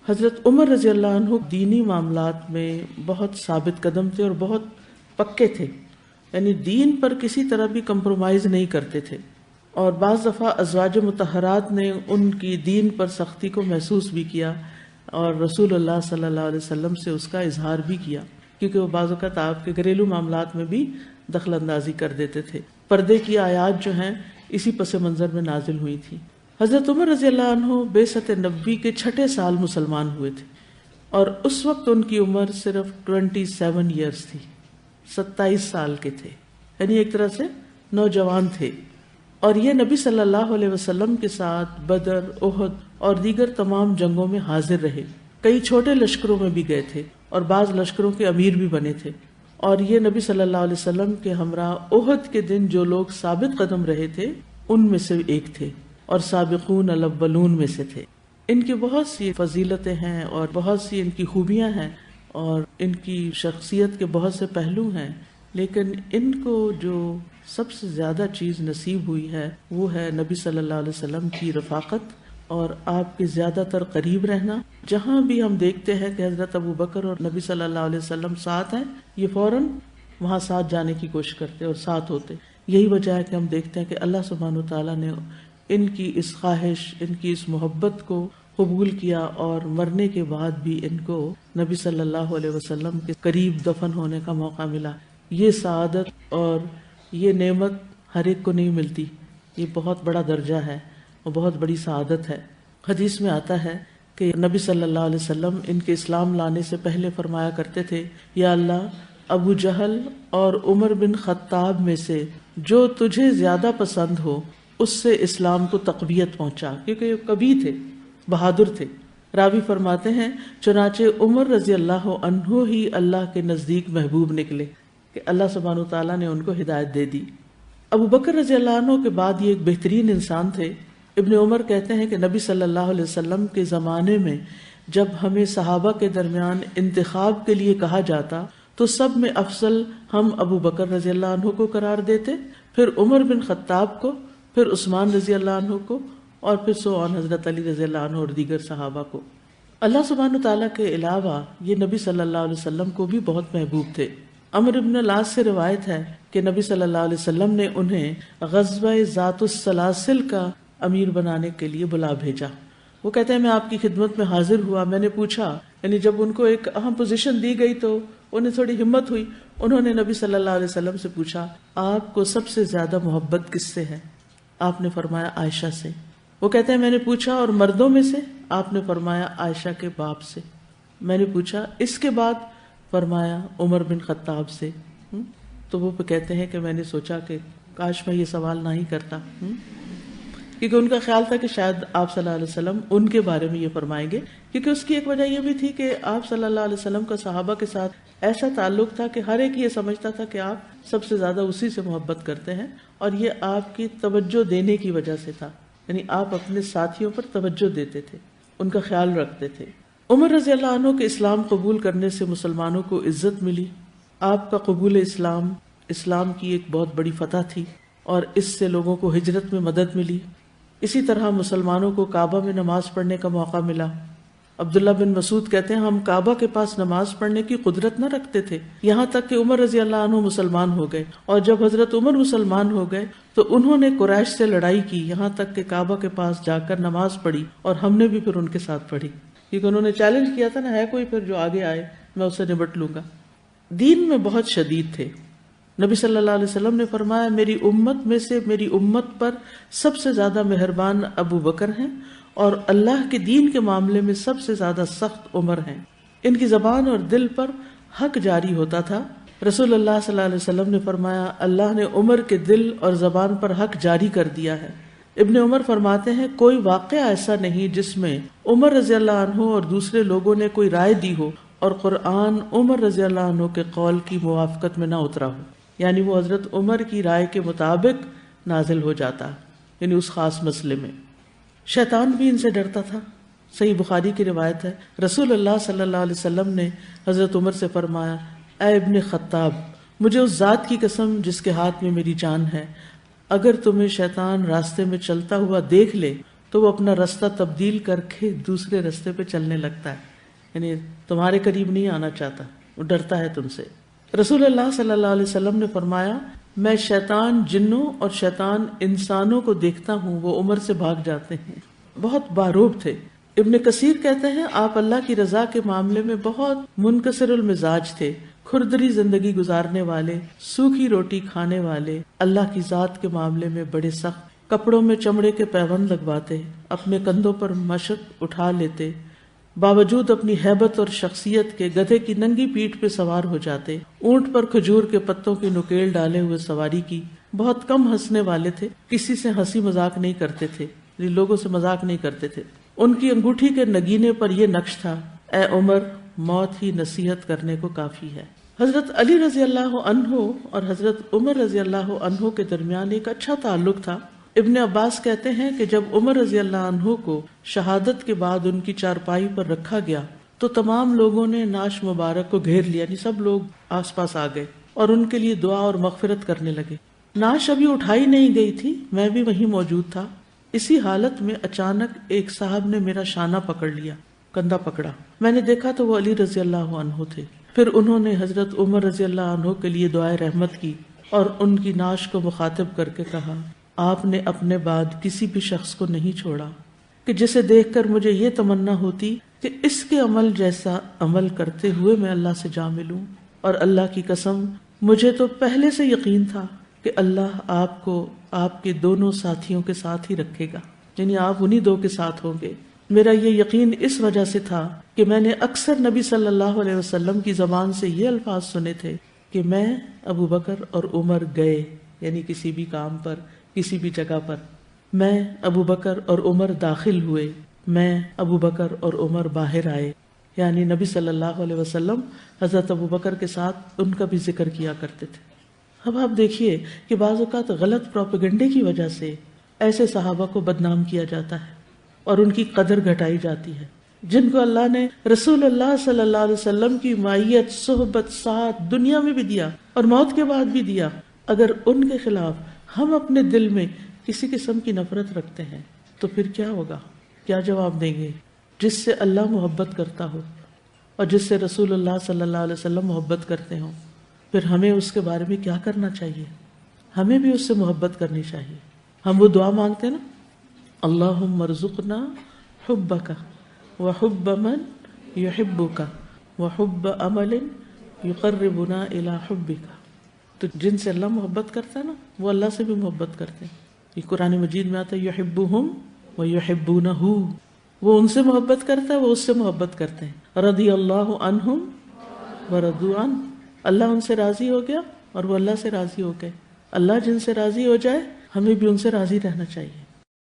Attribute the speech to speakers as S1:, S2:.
S1: حضرت عمر رضی اللہ عنہ دینی معاملات میں بہت ثابت قدم تھے اور بہت پکے تھے، یعنی دین پر کسی طرح بھی کمپرومائز نہیں کرتے تھے، اور بعض دفعہ ازواج مطہرات نے ان کی دین پر سختی کو محسوس بھی کیا اور رسول اللہ صلی اللہ علیہ وسلم سے اس کا اظہار بھی کیا، کیونکہ وہ بعض اوقات آپ کے گھریلو معاملات میں بھی دخل اندازی کر دیتے تھے۔ پردے کی آیات جو ہیں اسی پس منظر میں نازل ہوئی تھی۔ حضرت عمر رضی اللہ عنہ بعثت نبوی کے 6 سال مسلمان ہوئے تھے، اور اس وقت ان کی عمر صرف 27 ایئرز تھی، 27 سال کے تھے، یعنی ایک طرح سے نوجوان تھے، اور یہ نبی صلی اللہ علیہ وسلم کے ساتھ بدر، احد اور دیگر تمام جنگوں میں حاضر رہے، کئی چھوٹے لشکروں میں بھی گئے تھے اور بعض لشکروں کے امیر بھی بنے تھے، اور یہ نبی صلی اللہ علیہ وسلم کے ہمراہ احد کے دن جو لوگ ثابت قدم رہے تھے ان میں سے ایک تھے اور سابقون الاولون میں سے تھے۔ ان کی بہت سی فضیلتیں ہیں اور بہت سی ان کی خوبیاں ہیں اور ان کی شخصیت کے بہت سے پہلو ہیں، لیکن ان کو جو سب سے زیادہ چیز نصیب ہوئی ہے وہ ہے نبی صلی اللہ علیہ وسلم کی رفاقت اور آپ کے زیادہ تر قریب رہنا۔ جہاں بھی ہم دیکھتے ہیں کہ حضرت ابو بکر اور نبی صلی اللہ علیہ وسلم ساتھ ہیں، یہ فوراً وہاں ساتھ جانے کی کوشش کرتے اور ساتھ ہوتے۔ یہی وجہ ہے کہ ہم دیکھتے ہیں کہ اللہ سبحانہ وتعالیٰ نے ان کی اس خواہش، ان کی اس محبت کو قبول کیا اور مرنے کے بعد بھی ان کو نبی صلی اللہ علیہ وسلم کے قریب دفن ہونے کا موقع ملا۔ یہ سعادت اور یہ نعمت ہر ایک کو نہیں ملتی، یہ بہت بڑا درجہ ہے اور بہت بڑی سعادت ہے۔ حدیث میں آتا ہے کہ نبی صلی اللہ علیہ وسلم ان کے اسلام لانے سے پہلے فرمایا کرتے تھے، یا اللہ ابو جہل اور عمر بن خطاب میں سے جو تجھے زیادہ پسند ہو اس سے اسلام کو تقویت پہنچا، کیونکہ یہ کبھی تھے، بہادر تھے۔ راوی فرماتے ہیں چنانچہ عمر رضی اللہ عنہ ہی اللہ کے نزدیک محبوب نکلے کہ اللہ سبحانہ وتعالیٰ نے ان کو ہدایت دے دی۔ ابو بکر رضی اللہ عنہ کے بعد یہ ایک بہترین انسان تھے۔ ابن عمر کہتے ہیں کہ نبی صلی اللہ علیہ وسلم کے زمانے میں جب ہمیں صحابہ کے درمیان انتخاب کے لیے کہا جاتا تو سب میں افضل ہم ابو بکر رضی اللہ عنہ کو قرار دیتے، پھر عمر بن خطاب کو، پھر عثمان رضی اللہ عنہ کو، اور پھر سوان حضرت علی رضی اللہ عنہ اور دیگر صحابہ کو۔ اللہ سبحانہ تعالیٰ کے علاوہ یہ نبی صلی اللہ علیہ وسلم کو بھی بہت محبوب تھے۔ عمرو بن العاص سے روایت ہے کہ نبی صلی اللہ علیہ وسلم نے انہیں غزوہ ذات السلاسل کا امیر بنانے کے لیے بلا بھیجا۔ وہ کہتے ہیں میں آپ کی خدمت میں حاضر ہوا، میں نے پوچھا، یعنی جب ان کو ایک اہم پوزیشن دی گئی تو انہیں تھوڑی ہمت ہوئی، انہوں نے نبی صلی اللہ علیہ وسلم سے پوچھا آپ کو سب سے زیادہ محبت کس سے ہے؟ آپ نے فرمایا عائشہ سے۔ وہ کہتے ہیں میں نے پوچھا اور مردوں میں سے؟ آپ نے فرمایا عائشہ کے باپ سے۔ میں نے پوچھا اس کے بعد؟ فرمایا عمر بن خطاب سے۔ تو وہ کہتے ہیں کہ میں نے سوچا کہ کاش میں یہ سوال نہ ہی کرتا، کیونکہ ان کا خیال تھا کہ شاید آپ صلی اللہ علیہ وسلم ان کے بارے میں یہ فرمائیں گے، کیونکہ اس کی ایک وجہ یہ بھی تھی کہ آپ صلی اللہ علیہ وسلم کا صحابہ کے ساتھ ایسا تعلق تھا کہ ہر ایک یہ سمجھتا تھا کہ آپ سب سے زیادہ اسی سے محبت کرتے ہیں، اور یہ آپ کی توجہ دینے کی وجہ سے تھا، یعنی آپ اپنے ساتھیوں پر توجہ دیتے تھے، ان کا خیال رکھتے تھے۔ عمر رضی اللہ عنہ کے اسلام قبول کرنے سے مسلمانوں کو عزت ملی۔ آپ کا قبول اسلام کی ایک بہت بڑی فتح تھی اور اس سے لوگوں کو ہجرت میں مدد ملی۔ اسی طرح مسلمانوں کو کعبہ میں نماز پڑھنے کا موقع ملا۔ عبداللہ بن مسعود کہتے ہیں ہم کعبہ کے پاس نماز پڑھنے کی قدرت نہ رکھتے تھے، یہاں تک کہ عمر رضی اللہ عنہ مسلمان ہو گئے، اور جب حضرت عمر مسلمان ہو گئے تو انہوں نے قریش سے لڑائی کی، یہاں تک کہ کعبہ کے پاس جا کر نماز پڑھی، اور ہم نے بھی پھر ان کے ساتھ پڑھی، کیونکہ انہوں نے چیلنج کیا تھا نا، ہے کوئی پھر جو آگے آئے میں اسے نبٹ لوں گا۔ دین میں بہت شدید تھے۔ نبی صلی اللہ علیہ وسلم نے فرمایا میری امت میں سے میری امت پر سب سے زیادہ مہربان ابو بکر ہیں، اور اللہ کے دین کے معاملے میں سب سے زیادہ سخت عمر ہیں۔ ان کی زبان اور دل پر حق جاری ہوتا تھا۔ رسول اللہ صلی اللہ علیہ وسلم نے فرمایا اللہ نے عمر کے دل اور زبان پر حق جاری کر دیا ہے۔ ابن عمر فرماتے ہیں کوئی واقعہ ایسا نہیں جس میں عمر رضی اللہ عنہ اور دوسرے لوگوں نے کوئی رائے دی ہو اور قرآن عمر رضی اللہ عنہ کے قول کی موافقت میں نہ اترا ہو، یعنی وہ حضرت عمر کی رائے کے مطابق نازل ہو جاتا، یعنی اس خاص مسئلے میں۔ شیطان بھی ان سے ڈرتا تھا۔ صحیح بخاری کی روایت ہے رسول اللہ صلی اللہ علیہ وسلم نے حضرت عمر سے فرمایا اے ابن خطاب، مجھے اس ذات کی قسم جس کے ہاتھ میں میری جان ہے، اگر تمہیں شیطان راستے میں چلتا ہوا دیکھ لے تو وہ اپنا راستہ تبدیل کر کے دوسرے راستے پہ چلنے لگتا ہے، یعنی تمہارے قریب نہیں آنا چاہتا، وہ ڈرتا ہے تم سے۔ رسول اللہ صلی اللہ علیہ وسلم نے فرمایا، میں شیطان جنوں اور شیطان انسانوں کو دیکھتا ہوں، وہ عمر سے بھاگ جاتے ہیں۔ بہت باروب تھے۔ ابن کثیر کہتے ہیں آپ اللہ کی رضا کے معاملے میں بہت منکسر المزاج تھے، کھردری زندگی گزارنے والے، سوکھی روٹی کھانے والے، اللہ کی ذات کے معاملے میں بڑے سخت، کپڑوں میں چمڑے کے پیوند لگواتے، اپنے کندھوں پر مشق اٹھا لیتے، باوجود اپنی ہیبت اور شخصیت کے گدھے کی ننگی پیٹھ پہ سوار ہو جاتے، اونٹ پر کھجور کے پتوں کی نکیل ڈالے ہوئے سواری کی، بہت کم ہنسنے والے تھے، کسی سے ہنسی مذاق نہیں کرتے تھے، لوگوں سے مذاق نہیں کرتے تھے۔ ان کی انگوٹھی کے نگینے پر یہ نقش تھا، اے عمر، موت ہی نصیحت کرنے کو کافی ہے۔ حضرت علی رضی اللہ عنہ اور حضرت عمر رضی اللہ عنہ کے درمیان ایک اچھا تعلق تھا۔ ابن عباس کہتے ہیں کہ جب عمر رضی اللہ عنہ کو شہادت کے بعد ان کی چارپائی پر رکھا گیا تو تمام لوگوں نے نعش مبارک کو گھیر لیا، یعنی سب لوگ آس پاس آ گئے اور ان کے لیے دعا اور مغفرت کرنے لگے۔ نعش ابھی اٹھائی نہیں گئی تھی، میں بھی وہیں موجود تھا۔ اسی حالت میں اچانک ایک صاحب نے میرا شانہ پکڑ لیا، کندھا پکڑا، میں نے دیکھا تو وہ علی رضی اللہ عنہ تھے۔ پھر انہوں نے حضرت عمر رضی اللہ عنہ کے لیے دعائے رحمت کی اور ان کی نعش کو مخاطب کر کے کہا، آپ نے اپنے بعد کسی بھی شخص کو نہیں چھوڑا کہ جسے دیکھ کر مجھے یہ تمنا ہوتی کہ اس کے عمل جیسا عمل کرتے ہوئے میں اللہ سے جا ملوں، اور اللہ کی قسم مجھے تو پہلے سے یقین تھا کہ اللہ آپ کو آپ کے دونوں ساتھیوں کے ساتھ ہی رکھے گا، یعنی آپ انہی دو کے ساتھ ہوں گے۔ میرا یہ یقین اس وجہ سے تھا کہ میں نے اکثر نبی صلی اللہ علیہ وسلم کی زبان سے یہ الفاظ سنے تھے کہ میں، ابو بکر اور عمر گئے، یعنی کسی بھی کام پر، کسی بھی جگہ پر، میں، ابو بکر اور عمر داخل ہوئے، میں، ابو بکر اور عمر باہر آئے، یعنی نبی صلی اللہ علیہ وسلم حضرت ابو بکر کے ساتھ ان کا بھی ذکر کیا کرتے تھے۔ اب آپ دیکھیے کہ بعض اوقات غلط پروپیگنڈے کی وجہ سے ایسے صحابہ کو بدنام کیا جاتا ہے اور ان کی قدر گھٹائی جاتی ہے، جن کو اللہ نے رسول اللہ صلی اللہ علیہ وسلم کی معیت، صحبت، ساتھ دنیا میں بھی دیا اور موت کے بعد بھی دیا۔ اگر ان کے خلاف ہم اپنے دل میں کسی قسم کی نفرت رکھتے ہیں تو پھر کیا ہوگا؟ کیا جواب دیں گے؟ جس سے اللہ محبت کرتا ہو اور جس سے رسول اللہ صلی اللہ علیہ وسلم محبت کرتے ہوں، پھر ہمیں اس کے بارے میں کیا کرنا چاہیے؟ ہمیں بھی اس سے محبت کرنی چاہیے۔ ہم وہ دعا مانگتے ہیں نا، اللہم ارزقنا حبک وحب من یحبک وحب عمل یقربنا الی حبک۔ تو جن سے اللہ محبت کرتا ہے نا، وہ اللہ سے بھی محبت کرتے ہیں۔ یہ قرآن مجید میں آتا ہے یحبہم ویحبونہ، وہ ان سے محبت کرتا ہے، وہ اس سے محبت کرتے ہیں۔ رضی اللہ عنہم ورضوا عنہ، اللہ ان سے راضی ہو گیا اور وہ اللہ سے راضی ہو گئے۔ اللہ جن سے راضی ہو جائے، ہمیں بھی ان سے راضی رہنا چاہیے۔